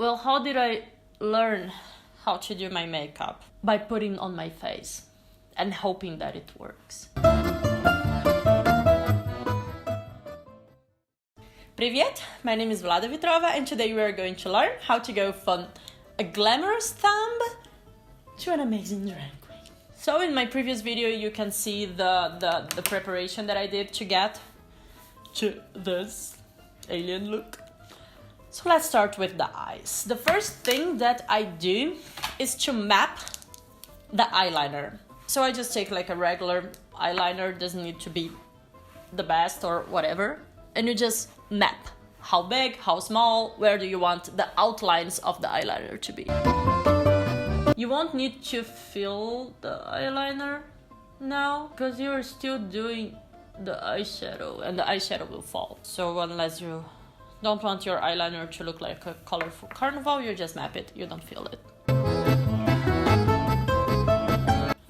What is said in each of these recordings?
Well, how did I learn how to do my makeup? By putting on my face and hoping that it works. Привет, my name is Vlada Vitrova, and today we are going to learn how to go from a glamorous thumb to an amazing drag queen. So in my previous video you can see the preparation that I did to get to this alien look. So let's start with the eyes. The first thing that I do is to map the eyeliner. So I just take like a regular eyeliner, doesn't need to be the best or whatever, and you just map how big, how small, where do you want the outlines of the eyeliner to be. You won't need to fill the eyeliner now because you're still doing the eyeshadow and the eyeshadow will fall. So unless you don't want your eyeliner to look like a colorful carnival, you just map it, you don't fill it.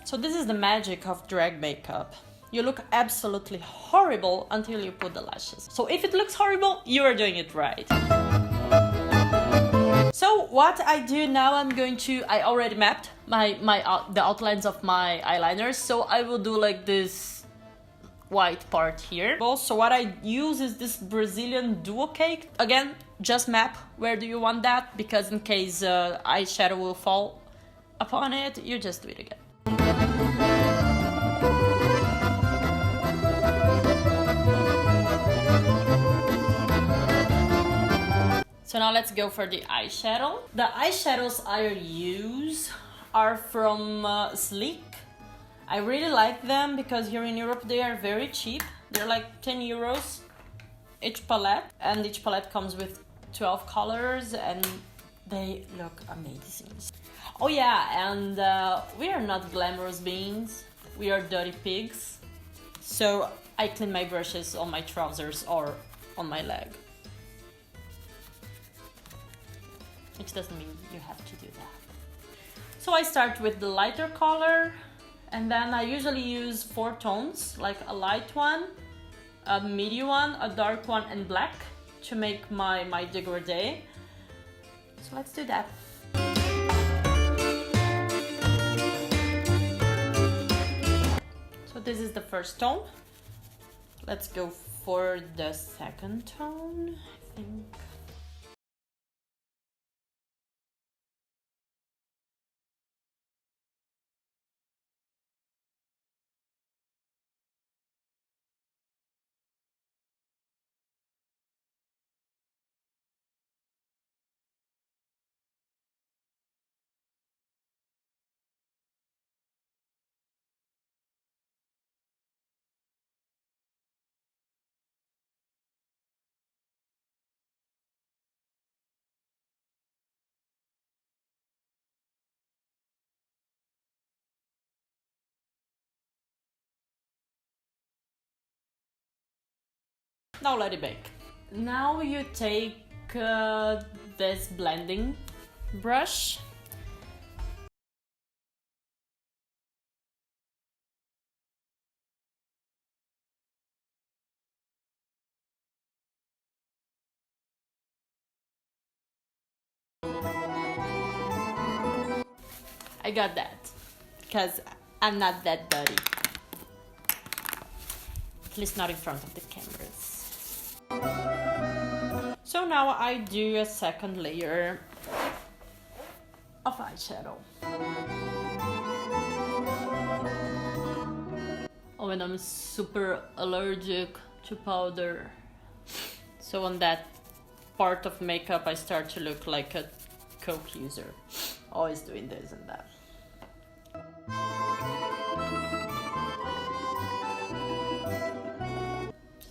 So this is the magic of drag makeup. You look absolutely horrible until you put the lashes. So if it looks horrible, you are doing it right. So what I do now, I already mapped the outlines of my eyeliners. So I will do like this white part here. Also, what I use is this Brazilian duo cake. Again, just map where do you want that, because in case eyeshadow will fall upon it, you just do it again. So now let's go for the eyeshadow. The eyeshadows I use are from Sleek. I really like them because here in Europe they are very cheap. They're like 10 euros each palette, and each palette comes with 12 colors and they look amazing. Oh yeah, and we are not glamorous beings, we are dirty pigs. So I clean my brushes on my trousers or on my leg. Which doesn't mean you have to do that. So I start with the lighter color, and then I usually use 4 tones, like a light one, a medium one, a dark one, and black to make my dégradé. So let's do that. So this is the first tone. Let's go for the second tone, I think. Now let it bake. Now you take this blending brush . I got that because I'm not that dirty. At least not in front of the cameras. So now I do a second layer of eyeshadow. Oh, and I'm super allergic to powder. So on that part of makeup I start to look like a Coke user. Always doing this and that.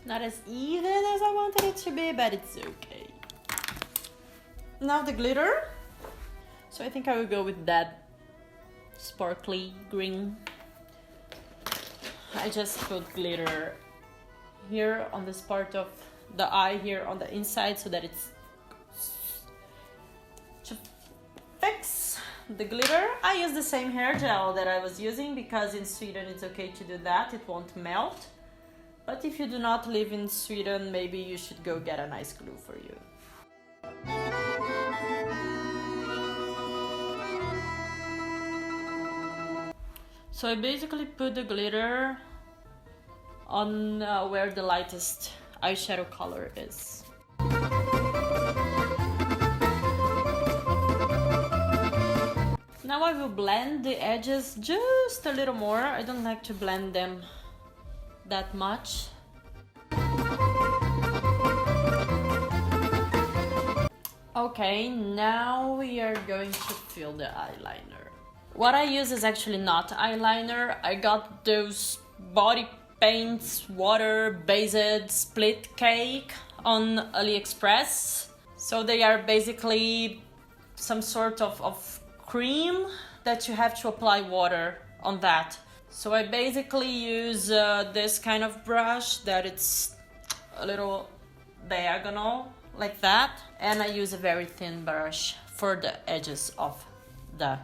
Not as even as I wanted it to be, but it's okay. Now the glitter. So I think I will go with that sparkly green. I just put glitter here on this part of the eye here on the inside so that it's to fix the glitter. I use the same hair gel that I was using because in Sweden it's okay to do that, it won't melt. But if you do not live in Sweden, maybe you should go get a nice glue for you. So I basically put the glitter on where the lightest eyeshadow color is. Now I will blend the edges just a little more. I don't like to blend them that much. Okay, now we are going to fill the eyeliner. What I use is actually not eyeliner. I got those body paints, water-based split cake on AliExpress. So they are basically some sort of cream that you have to apply water on that. So I basically use this kind of brush that it's a little diagonal like that, and I use a very thin brush for the edges of the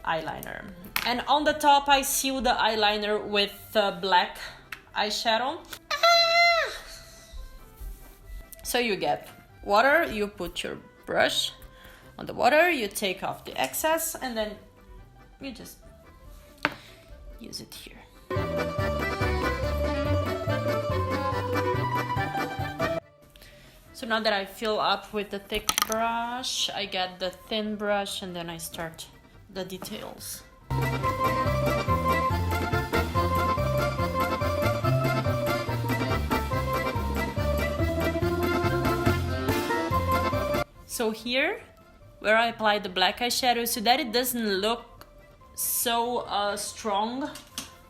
eyeliner. And on the top I seal the eyeliner with black eyeshadow. So you get water, you put your brush on the water, you take off the excess, and then you just use it here. So now that I fill up with the thick brush, I get the thin brush and then I start the details. So here, where I apply the black eyeshadow, so that it doesn't look so strong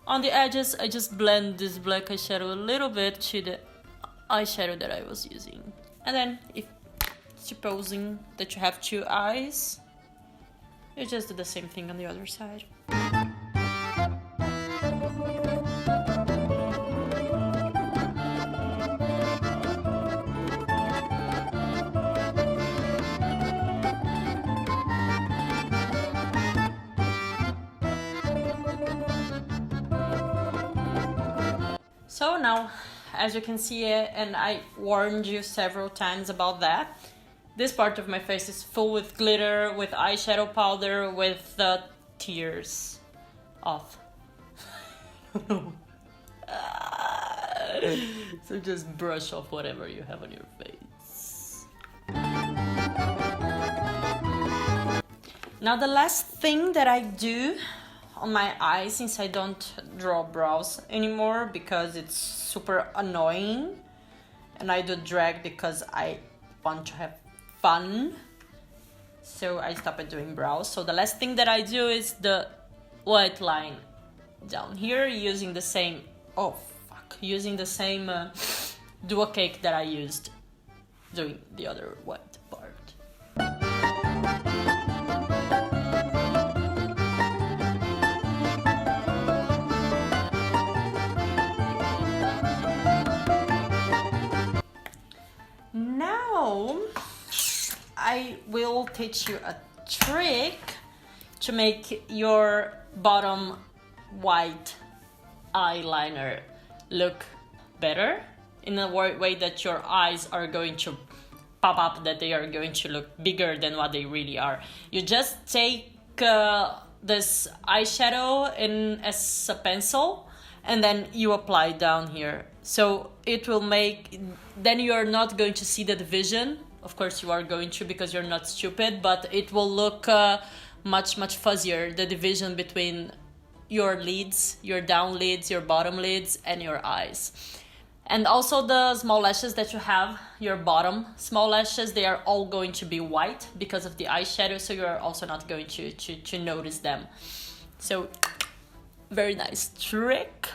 on the edges, I just blend this black eyeshadow a little bit to the eyeshadow that I was using. And then, if supposing that you have two eyes, you just do the same thing on the other side. So now, as you can see, and I warned you several times about that, this part of my face is full with glitter, with eyeshadow powder, with tears of. So just brush off whatever you have on your face. Now the last thing that I do on my eyes, since I don't draw brows anymore because it's super annoying, and I do drag because I want to have fun, so I stopped doing brows. So the last thing that I do is the white line down here using the same duo cake that I used doing the other white part. Now I will teach you a trick to make your bottom white eyeliner look better, in a way that your eyes are going to pop up, that they are going to look bigger than what they really are. You just take this eyeshadow as a pencil, and then you apply down here. So it will make, then you are not going to see the division. Of course you are going to, because you're not stupid, but it will look much fuzzier, the division between your lids, your down lids, your bottom lids, and your eyes. And also the small lashes that you have, your bottom small lashes, they are all going to be white because of the eyeshadow, so you are also not going to notice them. So, very nice trick.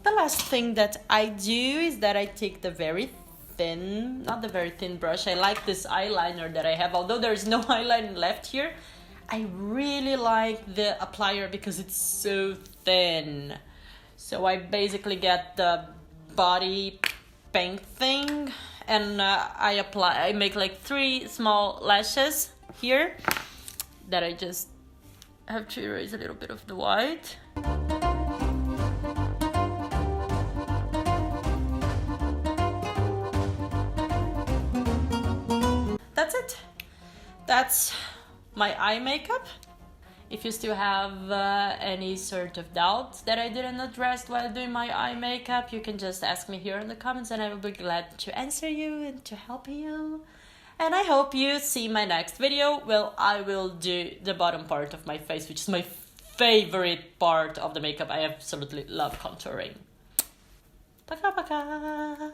The last thing that I do is that I take the very thin, not the very thin brush, I like this eyeliner that I have, although there is no eyeliner left here. I really like the applier because it's so thin. So I basically get the body paint thing, and I make like 3 small lashes here that I just have to erase a little bit of the white. That's it. That's my eye makeup. If you still have any sort of doubts that I didn't address while doing my eye makeup, you can just ask me here in the comments and I will be glad to answer you and to help you. And I hope you see my next video. Well, I will do the bottom part of my face, which is my favorite part of the makeup. I absolutely love contouring. Пока-пока!